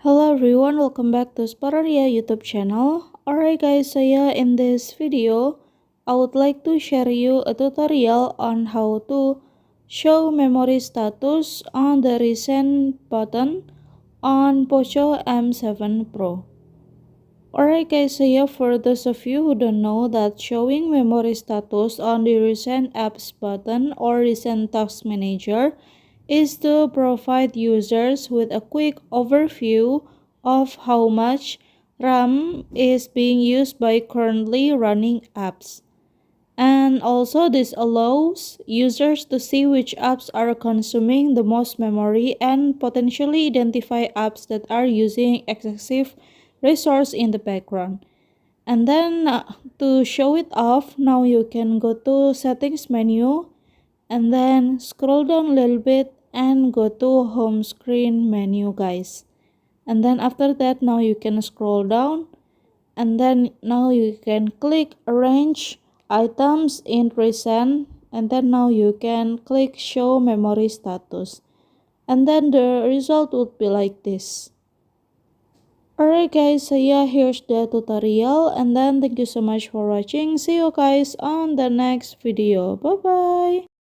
Hello everyone, welcome back to Sparoria YouTube channel. Alright guys, so yeah, in this video, I would like to share you a tutorial on how to show memory status on the recent button on Poco M7 Pro. Alright guys, so yeah, for those of you who don't know that showing memory status on the recent apps button or recent task manager is to provide users with a quick overview of how much RAM is being used by currently running apps. And also this allows users to see which apps are consuming the most memory and potentially identify apps that are using excessive resource in the background. And then to show it off, now you can go to settings menu and then scroll down a little bit and go to home screen menu guys. And then after that, now you can scroll down and then now you can click arrange items in recent, and then now you can click show memory status, and then the result would be like this. Alright guys, so yeah, here's the tutorial, and then thank you so much for watching. See you guys on the next video. Bye bye.